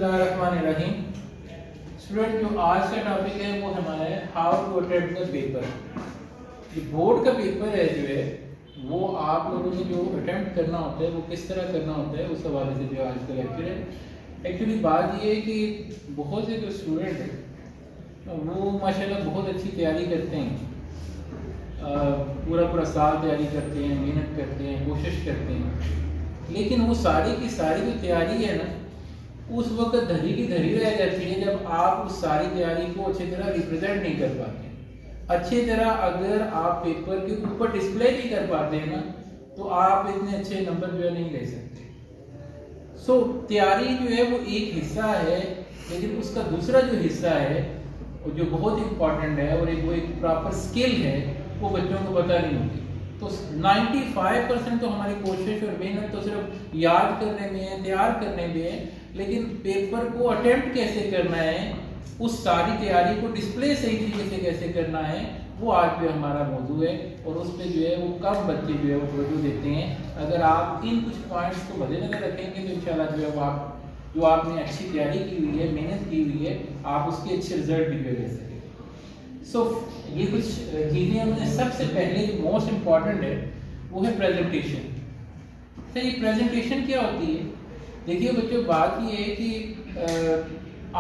बिस्मिल्लाहिर्रहमानिर्रहीम। स्टूडेंट, जो आज का टॉपिक है वो हमारा है how to attempt the paper. जो बोर्ड का पेपर है जो है वो आप लोगों ने जो अटेम्प्ट करना होता है वो किस तरह करना होता है उस हवाले से जो आज का लेक्चर है। एक्चुअली बात ये है कि बहुत से जो स्टूडेंट हैं वो माशाल्लाह बहुत अच्छी तैयारी करते हैं, पूरा साल तैयारी करते हैं, मेहनत करते हैं, कोशिश करते हैं, लेकिन वो सारी की सारी जो तैयारी है ना उस वक्त धरी की धरी रह जाती है जब आप उस सारी तैयारी को अच्छी तरह रिप्रेजेंट नहीं कर पाते। अच्छी तरह अगर आप पेपर के ऊपर डिस्प्ले नहीं कर पाते हैं ना तो आप इतने अच्छे नंबर जो है नहीं ले सकते। सो तैयारी जो है वो एक हिस्सा है, लेकिन उसका दूसरा जो हिस्सा है जो बहुत इम्पॉर्टेंट है और वो एक प्रॉपर स्किल है वो बच्चों को पता नहीं होती। तो 95% तो हमारी कोशिश और मेहनत तो सिर्फ याद करने में है, तैयार करने में है, लेकिन पेपर को अटेम्प्ट कैसे करना है, उस सारी तैयारी को डिस्प्ले सही तरीके से कैसे करना है वो आज जो हमारा मौजू है। और उस पर जो है वो कम बच्चे जो है वो तवज्जो देते हैं। अगर आप इन कुछ पॉइंट्स को मद्देनजर रखेंगे तो इंशाल्लाह जो है वो आप जो आपने अच्छी तैयारी की हुई है, मेहनत की हुई है, आप उसके अच्छे रिजल्ट भी ले सकें। सो ये कुछ चीज़ें हमने सबसे पहले जो मोस्ट इम्पॉर्टेंट है वो है प्रेजेंटेशन। तो ये प्रेजेंटेशन क्या होती है? देखिए बच्चों, बात ये है कि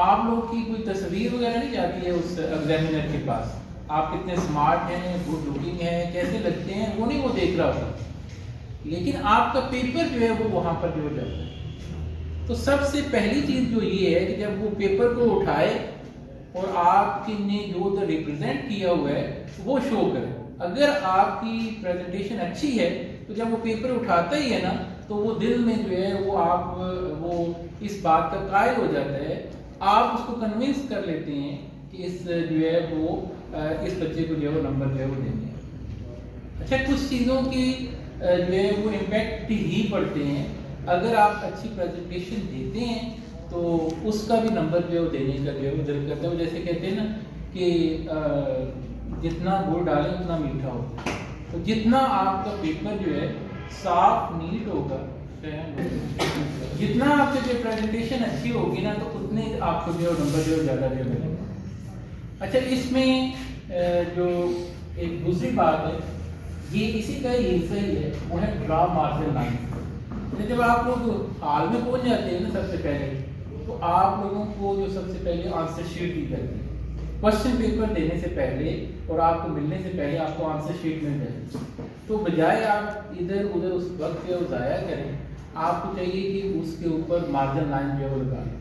आप लोग की कोई तस्वीर वगैरह नहीं जाती है उस एग्जामिनर के पास। आप कितने स्मार्ट हैं, गुड लुकिंग हैं, कैसे लगते हैं वो नहीं वो देख रहा होता, लेकिन आपका पेपर जो है वो वहाँ पर जो जाता है। तो सबसे पहली चीज़ जो ये है कि जब वो पेपर को उठाए और आपने जो उधर रिप्रेजेंट किया हुआ है वो शो करें। अगर आपकी प्रेजेंटेशन अच्छी है तो जब वो पेपर उठाता ही है ना तो वो दिल में जो है वो इस बात का कायल हो जाता है, आप उसको कन्विंस कर लेते हैं कि इस जो है वो इस बच्चे को जो है वो नंबर जो है वो देंगे। अच्छा, कुछ चीज़ों की जो है वो इम्पैक्ट ही पड़ते हैं। अगर आप अच्छी प्रेजेंटेशन देते हैं तो उसका भी नंबर जो है वो देने का जो है वो दिल करता है। जैसे कहते हैं ना कि जितना गुड़ डालें उतना मीठा होगा। तो जितना आपका पेपर जो है साफ नीट होगा, जितना आपकी जो प्रेजेंटेशन अच्छी होगी ना तो उतने आपको जो नंबर जो ज़्यादा जो मिलेगा। अच्छा, इसमें जो एक दूसरी बात है ये इसी का ही हिस्सा ही है, वो है ड्रा मार्जिन लाइन। जब आप लोग हाल में पहुंच जाते हैं ना सबसे पहले तो आप लोगों को जो सबसे पहले आंसर शीट दी जाती है। क्वेश्चन पेपर देने से पहले और आपको मिलने से पहले आपको आंसर शीट मिल जाएगी। तो बजाय आप इधर उधर उस वक्त को ज़ाया करें, आपको चाहिए कि उसके ऊपर मार्जिन लाइन जो है वो लगा लें।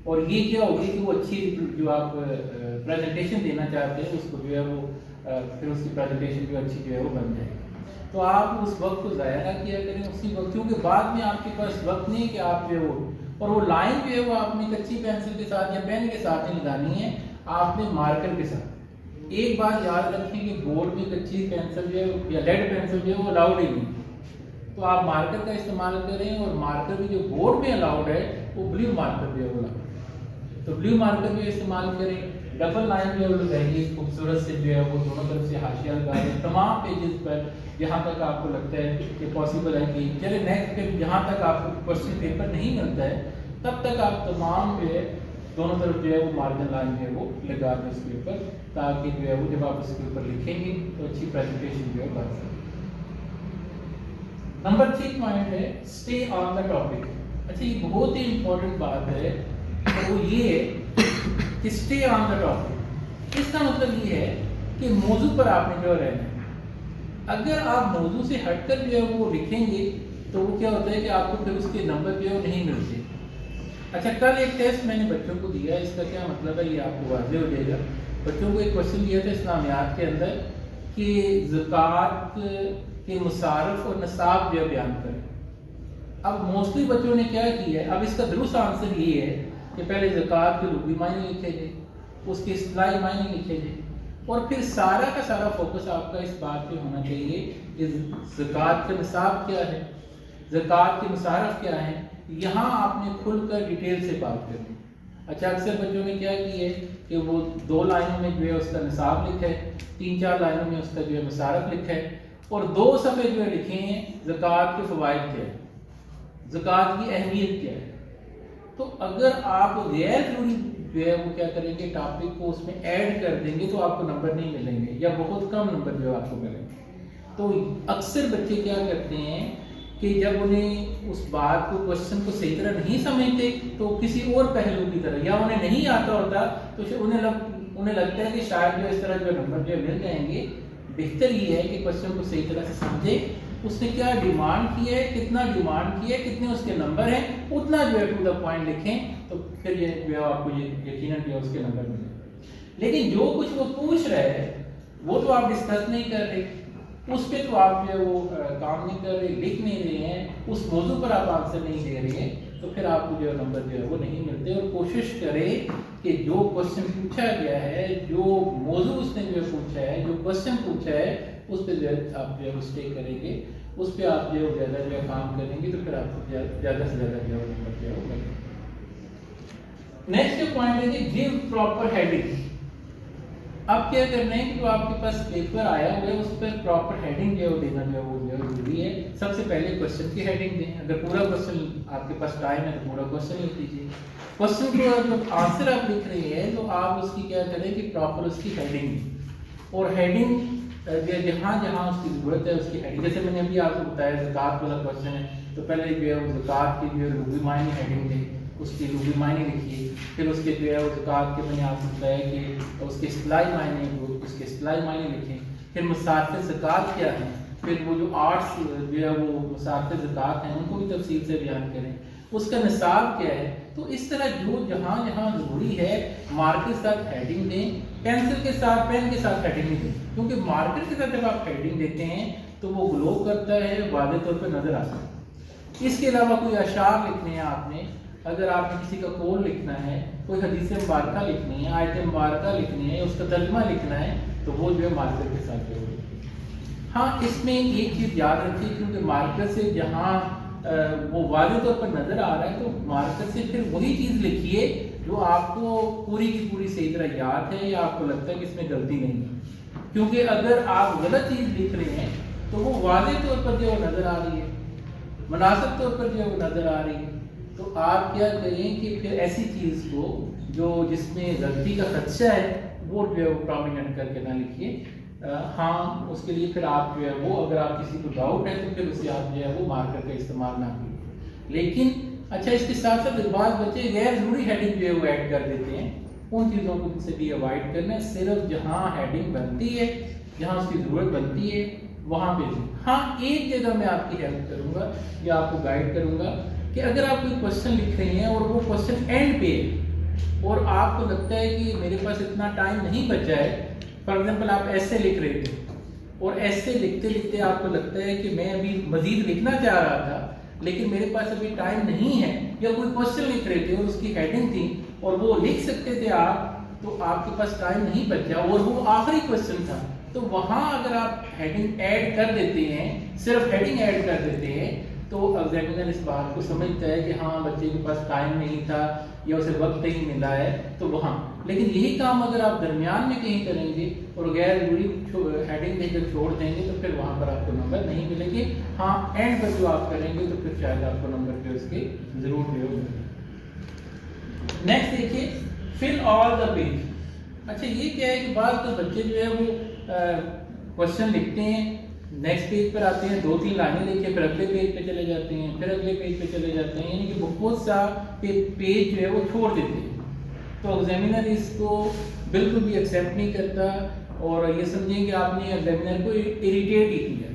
और ये क्या होगी कि वो अच्छी जो आप प्रेजेंटेशन देना चाहते हैं उसको जो है वो फिर उसकी प्रेजेंटेशन जो अच्छी जो है वो बन जाएगी। तो आप उस वक्त को ज़ाया ना किया करें उसी वक्त, क्योंकि बाद में आपके पास वक्त नहीं कि आप जो है वो और वो लाइन जो है वो आपने कच्ची पेंसिल के साथ या पेन के साथ नहीं लगानी है, आपने मार्कर के साथ। एक बात याद रखें कि बोर्ड में कच्ची पेंसिल जो है या लेड पेंसिल जो है वो अलाउड ही नहीं, तो आप मार्कर का इस्तेमाल करें। और मार्कर भी जो बोर्ड में अलाउड है वो ब्लू मार्कर जो है वो अलाउड है, तो ब्लू मार्कर भी इस्तेमाल करें। डबल लाइन जो है वो लगाइए खूबसूरत से जो है वो दोनों तरफ से हाशिया लगाइए तमाम पेजेस पर, जहाँ तक आपको लगता है कि पॉसिबल है कि चले नेक्स्ट पे जहाँ तक आपको क्वेश्चन पेपर नहीं मिलता है तब तक आप तमाम जो है दोनों तरफ जो है वो मार्जिन लाइन जो है वो लगा दें उसके ऊपर, ताकि जो है वो जब आप उसके ऊपर लिखेंगे तो अच्छी प्रेजेंटेशन जो है बन सके। नंबर 3 पॉइंट है स्टे ऑन द टॉपिक। अच्छा, ये बहुत ही इंपॉर्टेंट बात है, तो वो ये है कि स्टे ऑन द टॉपिक। इसका मतलब ये है कि मौजू पर आपने जो रहना है। अगर आप मौजू से हटकर जो है वो लिखेंगे तो वो क्या होता है कि आपको फिर उसके नंबर जो है नहीं मिलते। अच्छा, कल एक टेस्ट मैंने बच्चों को दिया, इसका क्या मतलब है ये आपको वाज़ेह हो जाएगा। बच्चों को एक क्वेश्चन दिया था इस्लामियात के अंदर कि ज़कात के मुसारफ और नसाब जो बयान करें। अब मोस्टली बच्चों ने क्या किया है, अब इसका दुरुस्त आंसर ये है कि पहले ज़कात के लुग़वी मायने लिखे थे, उसके इस्तिलाही मायने लिखे थे, और फिर सारा का सारा फोकस आपका इस बात पे होना चाहिए कि ज़कात का निसाब क्या है, ज़कात के मुसारफ क्या है। यहाँ आपने खुलकर डिटेल से बात करनी। अच्छा, अक्सर बच्चों ने क्या किया है कि वो 2 लाइनों में जो है उसका निसाब लिखा है, 3-4 लाइनों में उसका जो है मुसारफ लिखा है, और 2 सफ़े जो है लिखे हैं ज़कात के फ़वाइद क्या है, ज़कात की अहमियत क्या है। تو اگر آپ غیر ضروری جو ہے وہ کیا کریں گے ٹاپک کو اس میں ایڈ کر دیں گے تو آپ کو نمبر نہیں ملیں گے یا بہت کم نمبر جو آپ کو ملیں گے. تو اکثر بچے کیا کرتے ہیں کہ جب انہیں اس بات کو کوشچن کو صحیح طرح نہیں سمجھتے تو کسی اور پہلو کی طرح یا انہیں نہیں آتا ہوتا تو انہیں لگتا ہے کہ شاید جو اس طرح جو نمبر جو مل جائیں گے. بہتر یہ ہے کہ کوشچن کو صحیح طرح سے سمجھے, اس نے کیا ڈیمانڈ کی ہے, کتنا ڈیمانڈ کیا ہے, کتنے اس کے نمبر ہیں, اتنا جو ہے ٹو دا پوائنٹ لکھیں تو پھر یہ جو ہے آپ کو یقیناً جو ہے اس کے نمبر ملیں. لیکن جو کچھ وہ پوچھ رہے ہیں وہ تو آپ ڈسکس نہیں کر رہے, اس پہ تو آپ جو ہے وہ کام نہیں کر رہے, لکھ نہیں رہے ہیں, اس موضوع پر آپ آنسر نہیں دے رہے ہیں, تو پھر آپ کو جو نمبر جو ہے وہ نہیں ملتے. اور کوشش کریں کہ جو کوشچن پوچھا گیا ہے, جو موضوع اس نے جو ہے پوچھا ہے, جو کوشچن پوچھا ہے, اس پہ جو ہے آپ جو ہے اسٹے کریں گے, اس پہ آپ جو ہے زیادہ جو ہے کام کریں گے تو پھر آپ کو زیادہ سے زیادہ جو ہے نمبر جو ہے وہ ملے. نیکسٹ جو پوائنٹ ہے کہ گیو پراپر ہیڈنگ. اب کیا کرنا ہے کہ جو آپ کے پاس پیپر آیا ہوا ہے اس پر پراپر ہیڈنگ جو ہے دینا جو ہے وہ ضروری ہے. سب سے پہلے کوشچن کی ہیڈنگ دیں. اگر پورا کوشچن آپ کے پاس ٹائم ہے تو پورا کوشچن لکھ لیجیے. کوشچن کو جب آنسر آپ لکھ رہے ہیں تو آپ اس کی کیا کریں کہ پراپر اس کی ہیڈنگ دیں, اور ہیڈنگ جہاں جہاں اس کی ضرورت ہے اس کی ہیڈنگ. جیسے میں نے ابھی آپ کو بتایا زکوٰۃ والا کوشچن ہے تو پہلے جو ہے وہ زکوٰۃ کی جو ہے لغوی معنی ہیڈنگ دیں, اس کی لغوی معنی لکھیے. پھر اس کے جو ہے وہ زکوٰۃ کے میں نے آپ کو بتایا کہ اس کے اصطلاحی معنی, اس کے اصطلاحی معنی لکھیں. پھر مصارف زکوٰۃ کیا ہے, پھر وہ جو آرٹس جو ہے وہ مصارف زکوٰۃ ہیں ان کو بھی تفصیل سے بیان کریں. اس کا نصاب کیا ہے. تو اس طرح جو جہاں جہاں ضروری ہے مارکر کے ساتھ ہیڈنگ دیں, پینسل کے ساتھ پین کے ساتھ ہیڈنگ نہیں دیں, کیونکہ مارکر کے ساتھ جب آپ ہیڈنگ دیتے ہیں تو وہ گلو کرتا ہے, واضح طور پہ نظر آتا ہے. اس کے علاوہ کوئی اشعار لکھنے ہیں آپ نے, اگر آپ نے کسی کا قول لکھنا ہے, کوئی حدیث مبارکہ لکھنی ہے, آیت مبارکہ لکھنی ہے, اس کا ترجمہ لکھنا ہے, تو وہ جو ہے مارکر کے ساتھ جو ہے. ہاں اس میں ایک چیز یاد رکھیے, کیونکہ مارکر سے جہاں وہ واضح طور پر نظر آ رہا ہے تو مارکر سے پھر وہی چیز لکھیے جو آپ کو پوری کی پوری صحیح طرح یاد ہے یا آپ کو لگتا ہے کہ اس میں غلطی نہیں ہے. کیونکہ اگر آپ غلط چیز لکھ رہے ہیں تو وہ واضح طور پر جو نظر آ رہی ہے, مناسب طور پر جو ہے وہ نظر آ رہی ہے, تو آپ کیا کریں کہ پھر ایسی چیز کو جو جس میں غلطی کا خدشہ ہے وہ جو ہے وہ پرومیننٹ کر کے نہ لکھیے. ہاں اس کے لیے پھر آپ جو ہے وہ اگر آپ کسی کو ڈاؤٹ ہے تو پھر اسے آپ جو ہے وہ مارکر کا استعمال نہ کیجیے. لیکن اچھا اس کے ساتھ ساتھ بعض بچے غیر ضروری ہیڈنگ جو ہے وہ ایڈ کر دیتے ہیں, ان چیزوں کو سے بھی اوائڈ کرنا ہے. صرف جہاں ہیڈنگ بنتی ہے, جہاں اس کی ضرورت بنتی ہے وہاں پہ. ہاں ایک جگہ میں آپ کی ہیلپ کروں گا یا آپ کو گائیڈ کروں گا کہ اگر آپ کوئی کوشچن لکھ رہے ہیں اور وہ کوشچن اینڈ پہ ہے اور آپ کو لگتا ہے کہ میرے پاس اتنا ٹائم نہیں بچا ہے, فار ایگزامپل آپ ایسے لکھ رہے تھے اور ایسے لکھتے لکھتے آپ کو لگتا ہے کہ میں ابھی مزید لکھنا چاہ رہا تھا لیکن میرے پاس ابھی ٹائم نہیں ہے, یا کوئی کوشچن لکھ رہے تھے اور اس کی ہیڈنگ تھی اور وہ لکھ سکتے تھے آپ, تو آپ کے پاس ٹائم نہیں بچا اور وہ آخری کوشچن تھا, تو وہاں اگر آپ ہیڈنگ ایڈ کر دیتے ہیں, صرف ہیڈنگ ایڈ کر دیتے ہیں, تو ایگزامینر اس بات کو سمجھتا ہے کہ ہاں بچے کے پاس ٹائم نہیں تھا یا اسے وقت نہیں ملا ہے, تو وہاں. لیکن یہی کام اگر آپ درمیان میں کہیں کریں گے اور غیر ضروری ہیڈنگ دے کر چھوڑ دیں گے تو پھر وہاں پر آپ کو نمبر نہیں ملیں گے. ہاں اینڈ پر جو آپ کریں گے تو پھر شاید آپ کو نمبر جو اس کے ضرور ملے گا. نیکسٹ دیکھیے فل آل دا پیج. اچھا یہ کیا ہے کہ بعض تو بچے جو ہے وہ کوشچن لکھتے ہیں, نیکسٹ پیج پر آتے ہیں, 2-3 لائنیں لکھ کے پھر اگلے پیج پہ چلے جاتے ہیں, پھر اگلے پیج پہ چلے جاتے ہیں, یعنی کہ بہت سا پیج جو ہے وہ چھوڑ دیتے ہیں. تو ایگزامینر اس کو بالکل بھی ایکسیپٹ نہیں کرتا اور یہ سمجھیں کہ آپ نے ایگزامینر کو اریٹیٹ ہی کیا,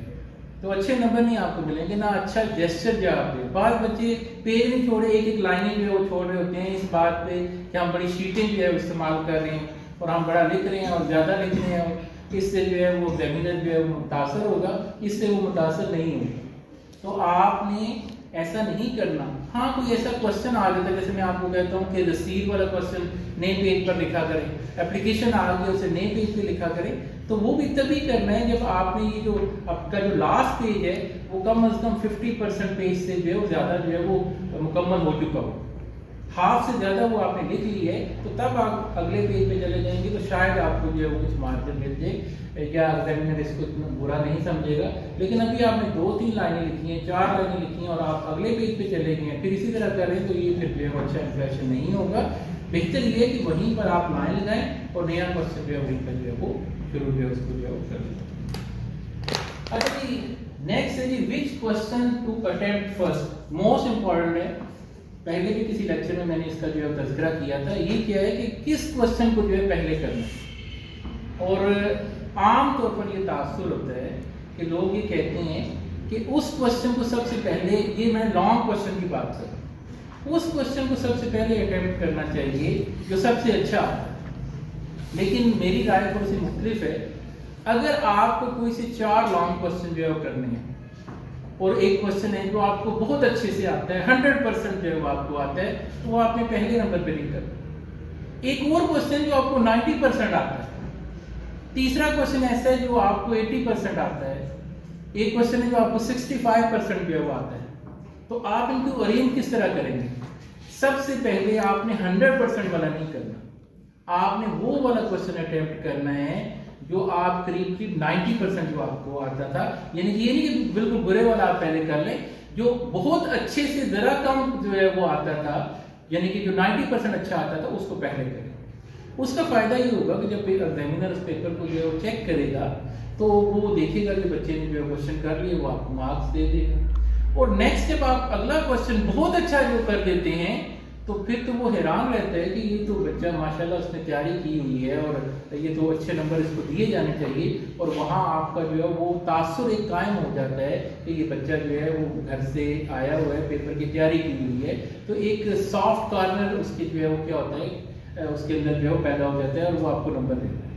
تو اچھے نمبر نہیں آپ کو ملیں گے, نہ اچھا جیسچر جو آپ دیں. بعض بچے پیج نہیں چھوڑے, ایک لائنیں جو ہے وہ چھوڑ رہے ہوتے ہیں اس بات پہ کہ ہم بڑی شیٹیں جو ہے استعمال کر رہے ہیں اور ہم بڑا لکھ رہے ہیں اور زیادہ لکھ رہے ہیں, اس سے جو ہے وہ ایگزامینر جو ہے وہ متاثر ہوگا, اس سے وہ متاثر نہیں ہوگا. تو آپ نے ایسا نہیں کرنا. ہاں کوئی ایسا کوشچن آ جاتا ہے, جیسے میں آپ کو کہتا ہوں کہ رسید والا کوشچن نئے پیج پر لکھا کریں, اپلیکیشن آ گئی اسے نئے پیج پہ لکھا کریں, تو وہ بھی تبھی کرنا ہے جب آپ نے یہ جو آپ کا جو لاسٹ پیج ہے وہ کم از کم 50% پیج سے جو ہے وہ زیادہ جو ہے وہ مکمل ہو چکا ہو. हाफ से ज़्यादा वो आपने लिख ली है, तो तब आप अगले पेज पे चले जाएंगे तो शायद आपको जो है वो कुछ मार्जिन मिल जाए या एग्जामिनर इसको इतना बुरा नहीं समझेगा। लेकिन अभी आपने 2-3 लाइनें लिखी हैं, 4 लाइनें लिखी हैं और आप अगले पेज पे चले गए हैं, फिर इसी तरह करें तो ये फिर जो है अच्छा इंप्रेशन नहीं होगा। बेहतर ये है कि वहीं पर आप लाइन लगाएं और नया क्वेश्चन जो है वहीं पर जो है वो शुरू जो है उसको जो है वो कर लें। अच्छा जी, नेक्स्ट है जी which question to attempt first, most important है। पहले भी किसी लेक्चर में मैंने इसका जो है तज़किरा किया था। ये क्या है कि किस क्वेश्चन को जो है पहले करना है। और आम तौर पर ये तासुर होता है कि लोग ये कहते हैं कि उस क्वेश्चन को सबसे पहले, ये मैं लॉन्ग क्वेश्चन की बात कर रहा हूँ, उस क्वेश्चन को सबसे पहले अटेम्प्ट करना चाहिए जो सबसे अच्छा आता है। लेकिन मेरी राय थोड़ी सी मुख्तलिफ है। अगर आपको कोई से 4 लॉन्ग क्वेश्चन जो है वो करने हैं और एक क्वेश्चन है जो आपको बहुत अच्छे से आता है, 100% जो है वो आपको आता है, तो वो आपने पहले नंबर पे नहीं करना। एक और क्वेश्चन जो आपको 90% आता है, तीसरा क्वेश्चन ऐसा है जो आपको 80% आता है, एक क्वेश्चन है जो आपको 65% जो है वो आता है, तो आप इनको अरेंज किस तरह करेंगे? सबसे पहले आपने 100% वाला नहीं करना, आपने वो वाला क्वेश्चन अटेम्प्ट करना है जो आप करीब 90% जो आपको आता था। यानी कि ये नहीं कि बिल्कुल बुरे वाला आप पहले कर लें, जो बहुत अच्छे से जरा कम जो है वो आता था, यानी कि जो 90% अच्छा आता था उसको पहले करें। उसका फायदा ये होगा कि जब एग्जामिनर उस पेपर को जो है वो चेक करेगा तो वो देखेगा कि बच्चे ने जो है क्वेश्चन कर लिए, वो आपको मार्क्स दे देगा। और नेक्स्ट जब आप अगला क्वेश्चन बहुत अच्छा जो कर देते हैं तो फिर तो वो हैरान रहता है कि ये तो बच्चा माशाल्लाह उसने तैयारी की हुई है और ये तो अच्छे नंबर इसको दिए जाने चाहिए। और वहाँ आपका जो है वो तासुर एक कायम हो जाता है कि ये बच्चा जो है वो घर से आया हुआ है, पेपर की तैयारी की हुई है, तो एक सॉफ्ट कॉर्नर उसके जो है वो क्या होता है, उसके अंदर जो है वो पैदा हो जाता है और वो आपको नंबर देता है।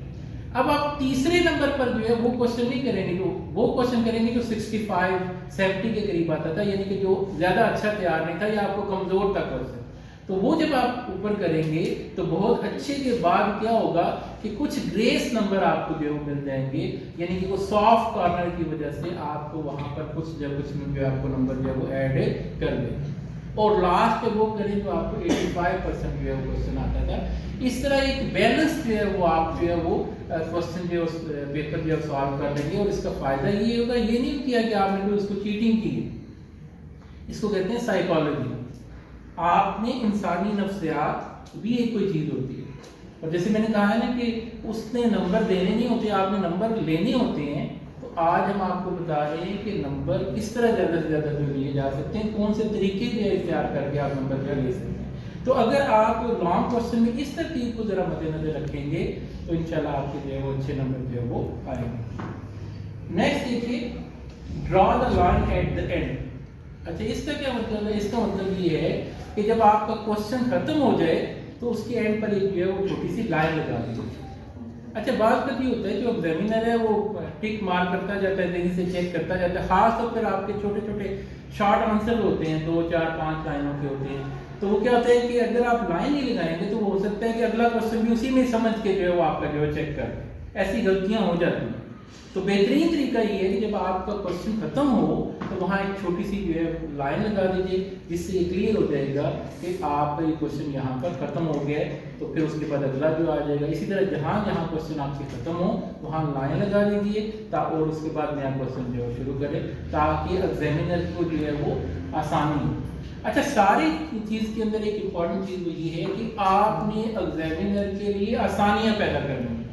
अब आप तीसरे नंबर पर जो है वो क्वेश्चन नहीं करेंगे, जो वो क्वेश्चन करेंगे जो 65-70 के करीब आता था, यानी कि जो ज़्यादा अच्छा तैयार नहीं था या आपको कमज़ोर था क्वेश्चन, तो वो जब आप ऊपर करेंगे तो बहुत अच्छे के बाद क्या होगा कि कुछ ग्रेस नंबर आपको जो मिल जाएंगे, यानी कि वो सॉफ्ट कॉर्नर की वजह से आपको वहां पर कुछ जो आपको नंबर जो है वो ऐड कर देंगे। और लास्ट पे वो करें तो आपको 85% जो है वो क्वेश्चन आता था। इस तरह एक बैलेंस जो है वो आप जो है वो क्वेश्चन जो पेपर जो सॉल्व कर लेंगे। और इसका फायदा ये होगा, ये नहीं किया कि आपने कोई उसको चीटिंग की है, इसको कहते हैं साइकोलॉजी। आपने इंसानी नफ्सियात भी एक कोई चीज होती है, और जैसे मैंने कहा है ना कि उसने नंबर देने नहीं होते, आपने नंबर लेने होते हैं। तो आज हम आपको बता रहे हैं कि नंबर किस तरह ज़्यादा से ज़्यादा जो लिए जा सकते हैं, कौन से तरीके जो है इख्तियार करके आप नंबर जो ले सकते हैं। तो अगर आप लॉन्ग क्वेश्चन में इस तरतीब को ज़रा मद्देनजर रखेंगे तो इंशाल्लाह आपके जो है वो अच्छे नंबर जो है वो आएंगे। नेक्स्ट देखिए, draw the line at the end. अच्छा, इसका क्या मतलब है? इसका मतलब ये है कि जब आपका क्वेश्चन खत्म हो जाए तो उसके एंड पर एक जो है वो छोटी सी लाइन लगा दीजिए। अच्छा, बात का ये होता है जो एग्जामिनर है वो टिक मार करता जाता है, तेजी से चेक करता जाता है, खास तौर पर आपके छोटे छोटे शॉर्ट आंसर होते हैं, 2, 4, 5 लाइनों के होते हैं। तो वो क्या होता है कि अगर आप लाइन नहीं लगाएंगे तो वो हो सकता है कि अगला क्वेश्चन भी उसी में समझ के जो है वो आपका जो है चेक कर, ऐसी गलतियां हो जाती हैं। तो बेहतरीन तरीका ये है कि जब आपका क्वेश्चन खत्म हो तो वहाँ एक छोटी सी जो है लाइन लगा दीजिए, जिससे ये क्लियर हो जाएगा कि आपका ये क्वेश्चन यहाँ पर खत्म हो गया है। तो फिर उसके बाद अगला जो आ जाएगा। इसी तरह जहाँ जहाँ क्वेश्चन आपके खत्म हो वहाँ लाइन लगा दीजिए और उसके बाद नया क्वेश्चन जो है शुरू करें, ताकि एग्जामिनर को जो है वो आसानी हो। अच्छा, सारी चीज़ के अंदर एक इम्पॉर्टेंट चीज़ ये है कि आपने एग्जामिनर के लिए आसानियाँ पैदा करनी है।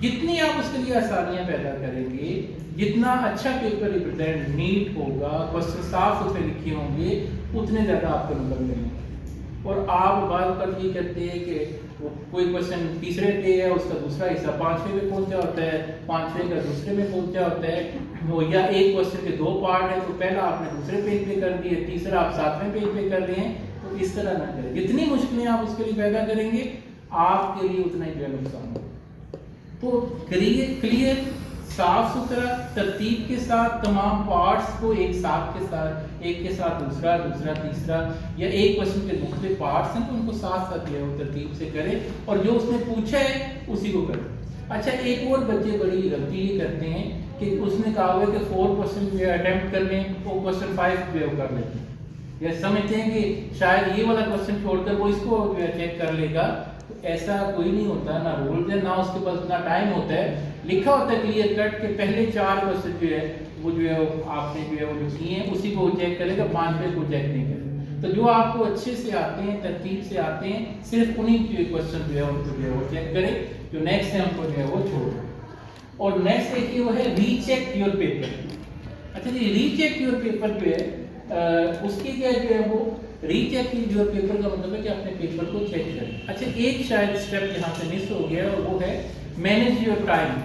जितनी आप उसके लिए आसानियां पैदा करेंगे, जितना अच्छा पेपर रिप्रेजेंट नीट होगा, क्वेश्चन साफ सुथरे लिखे होंगे, उतने ज़्यादा आपको नंबर मिलेंगे। और आप बात कर ये कहते हैं कि वो कोई क्वेश्चन तीसरे पे है, उसका दूसरा हिस्सा 5वें पे पहुंचा होता है, 5वें का दूसरे में पहुंचा होता है, वो या एक क्वेश्चन के 2 पार्ट है, तो पहला आपने दूसरे पेज पे कर दिए, तीसरा आप 7वें पेज पे कर रहे हैं। तो इस तरह ना करें, जितनी मुश्किलें आप उसके लिए पैदा करेंगे आपके लिए उतना ही नुकसान होगा। तो क्लियर साफ सुथरा तरतीब के साथ तमाम पार्ट्स को एक साथ के साथ, एक के साथ दूसरा, दूसरा तीसरा, या एक क्वेश्चन के मुख्तलिफ पार्ट्स हैं तो उनको साथ साथ जो है वो तरतीब से करें और जो उसने पूछा है उसी को करें। अच्छा, एक और बच्चे बड़ी गलती ये करते हैं कि उसने कहा हुआ है कि 4 क्वेश्चन जो है अटेम्प्ट कर लें, वो क्वेश्चन 5 जो है कर लेते हैं। یا سمجھتے ہیں کہ شاید یہ والا کوشچن چھوڑ کر وہ اس کو چیک کر لے گا. تو ایسا کوئی نہیں ہوتا, نہ رول ہے نہ اس کے پاس اتنا ٹائم ہوتا ہے. لکھا ہوتا ہے کلیئر کٹ کہ پہلے 4 کوشچن جو ہے وہ جو ہے آپ نے جو ہے وہ جو کیے ہیں اسی کو چیک کرے گا, 5 کو چیک نہیں کرے گا. تو جو آپ کو اچھے سے آتے ہیں, ترتیب سے آتے ہیں, صرف انہیں کوشچن جو ہے ان کو جو ہے وہ چیک کریں, جو نیکسٹ ہے ان کو جو ہے وہ چھوڑ دیں. اور نیکسٹ دیکھیے وہ ہے ری چیک یور پیپر. اچھا جی, ری چیک یور پیپر جو ہے اس کی کیا جو ہے وہ ری چیک یور پیپر کا مطلب ہے کہ اپنے پیپر کو چیک کریں. اچھا, ایک شاید اسٹیپ یہاں سے مس ہو گیا اور وہ ہے مینیج یور ٹائم.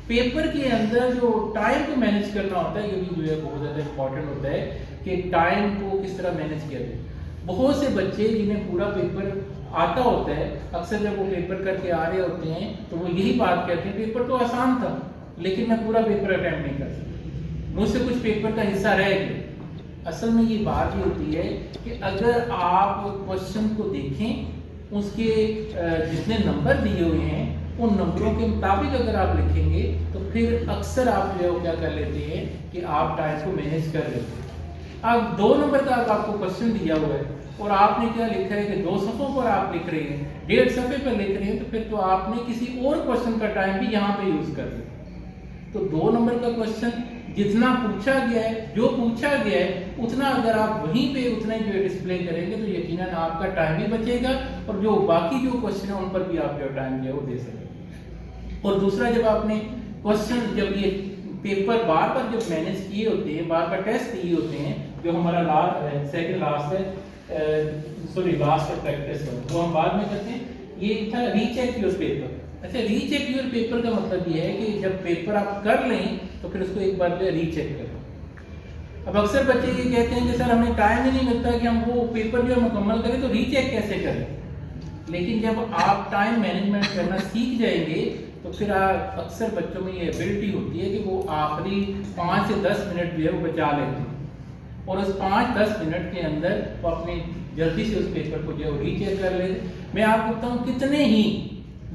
پیپر کے اندر جو ٹائم کو مینیج کرنا ہوتا ہے, یہ بھی جو ہے بہت زیادہ امپورٹنٹ ہوتا ہے کہ ٹائم کو کس طرح مینیج کیا جائے. بہت سے بچے جنہیں پورا پیپر آتا ہوتا ہے, اکثر جب وہ پیپر کر کے آ رہے ہوتے ہیں تو وہ یہی بات کہتے ہیں پیپر تو آسان تھا لیکن میں پورا پیپر اٹیمپٹ نہیں کر سکتا, مجھ سے کچھ پیپر کا حصہ رہ گیا. اصل میں یہ بات یہ ہوتی ہے کہ اگر آپ کوشچن کو دیکھیں, اس کے جتنے نمبر دیے ہوئے ہیں ان نمبروں کے مطابق اگر آپ لکھیں گے تو پھر اکثر آپ جو ہے وہ کیا کر لیتے ہیں کہ آپ ٹائم کو مینیج کر لیتے ہیں. اب 2 نمبر کا آپ کو کوشچن دیا ہوا ہے اور آپ نے کیا لکھا ہے کہ 2 صفحوں پر آپ لکھ رہے ہیں, 1.5 صفحے پر لکھ رہے ہیں, تو پھر تو آپ نے کسی اور کوشچن کا ٹائم بھی یہاں پہ یوز کر دیا. تو 2 نمبر کا کوشچن جتنا پوچھا گیا ہے, جو پوچھا گیا ہے اتنا اگر آپ وہیں پہ اتنا جو ہے ڈسپلے کریں گے تو یقیناً آپ کا ٹائم بھی بچے گا اور جو باقی جو کوشچن ہیں ان پر بھی آپ جو ٹائم جو ہے وہ دے سکیں گے. اور دوسرا, جب آپ نے کوشچن جب یہ پیپر بار بار جب مینیج کیے ہوتے ہیں, بار بار ٹیسٹ دیے ہوتے ہیں, جو ہمارا سیکنڈ لاسٹ ہے, سوری لاسٹ پریکٹس ہے وہ ہم بعد میں کرتے ہیں. یہ تھا ری چیک یور پیپر. اچھا, ری چیک یور پیپر کا مطلب یہ ہے کہ جب پیپر آپ کر لیں تو پھر اس کو ایک بار جو ہے ری چیک کریں. اب اکثر بچے یہ کہتے ہیں کہ سر ہمیں ٹائم ہی نہیں ملتا کہ ہم وہ پیپر جو ہے مکمل کریں تو ری چیک کیسے کریں. لیکن جب آپ ٹائم مینجمنٹ کرنا سیکھ جائیں گے تو پھر اکثر بچوں میں یہ ایبلٹی ہوتی ہے کہ وہ آخری 5 سے 10 منٹ جو ہے وہ بچا لیتے ہیں اور اس 5-10 منٹ کے اندر وہ اپنی جلدی سے اس پیپر کو جو ہے ری چیک کر لیتے. میں آپ کو بتاؤں کتنے ہی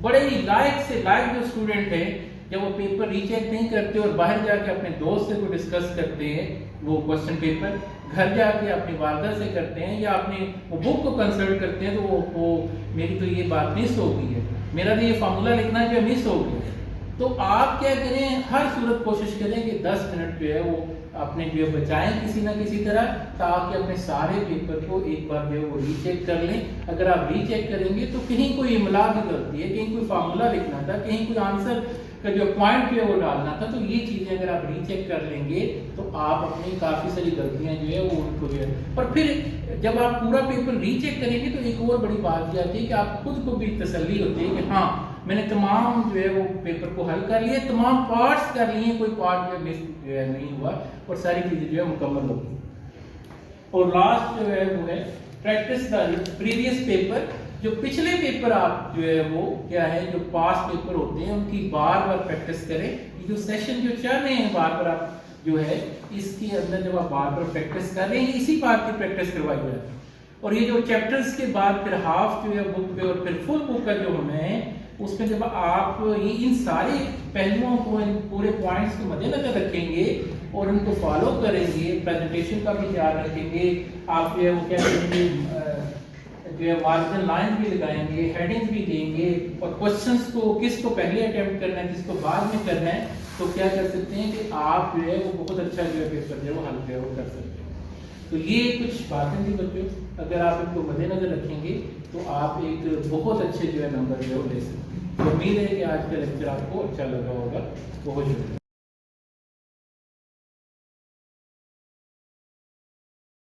بڑے ہی لائق سے لائق جو اسٹوڈنٹ ہیں جب وہ پیپر ری چیک نہیں کرتے اور باہر جا کے اپنے دوست سے کو ڈسکس کرتے ہیں وہ کوشچن پیپر, گھر جا کے اپنی والدہ سے کرتے ہیں یا اپنی وہ بک کو کنسلٹ کرتے ہیں تو وہ میری تو یہ بات مس ہو گئی ہے, میرا تو یہ فارمولا لکھنا جو مس ہو گیا. تو آپ کیا کریں, ہر صورت کوشش کریں کہ 10 منٹ جو ہے وہ اپنے جو ہے بچائیں کسی نہ کسی طرح, تاکہ اپنے سارے پیپر کو ایک بار جو ہے وہ ری چیک کر لیں. اگر آپ ری چیک کریں گے تو کہیں کوئی املا بھی غلطی ہے, کہیں کوئی فارمولا لکھنا تھا, کہیں کوئی آنسر کا جو پوائنٹ جو ہے وہ ڈالنا تھا, تو یہ چیزیں اگر آپ ری چیک کر لیں گے تو آپ اپنی کافی ساری غلطیاں جو ہے وہ ان کو جو ہے. اور پھر جب آپ پورا پیپر ری چیک کریں گے تو ایک اور بڑی بات یہ آتی ہے کہ آپ خود کو بھی تسلی ہوتی ہے کہ ہاں میں نے تمام جو ہے وہ پیپر کو حل کر لیے, تمام پارٹس کر لیے, کوئی پارٹ جو ہے نہیں ہوا اور ساری چیزیں جو ہے مکمل ہو گئی. اور لاسٹ جو ہے وہ ہے پریکٹس دا پریویس پیپر. جو پچھلے پیپر آپ جو ہے وہ کیا ہے, جو پاس پیپر ہوتے ہیں ان کی بار بار پریکٹس کریں. یہ جو سیشن جو چل رہے ہیں بار بار آپ جو ہے اس کے اندر جب آپ بار بار پریکٹس کر رہے ہیں اسی بات کی پریکٹس کروائی جاتی ہے. اور یہ جو چیپٹرز کے بعد پھر ہاف جو ہے بک پہ اور پھر فل بک کا جو ہونا ہے اس میں جب آپ ان سارے پہلوؤں کو, ان پورے پوائنٹس کو مد نظر رکھیں گے اور ان کو فالو کریں گے, پریزنٹیشن کا بھی خیال رکھیں گے, آپ جو ہے وہ کیا کریں گے جو ہے مارجن لائن بھی لگائیں گے, ہیڈنگ بھی دیں گے, اور کوشچنس کو کس کو پہلے اٹیمپٹ کرنا ہے کس کو بعد میں کرنا ہے, تو کیا کر سکتے ہیں کہ آپ جو ہے وہ بہت اچھا جو ہے پیپر جو ہے وہ حل جو ہے وہ کر سکتے ہیں. تو یہ کچھ باتیں تھیں بچوں, اگر آپ ان کو مد نظر رکھیں گے تو آپ ایک بہت اچھے جو ہے نمبر جو ہے وہ لے سکتے ہیں. امید ہے کہ آج کا لیکچر آپ کو اچھا لگا ہوگا. بہت شکریہ.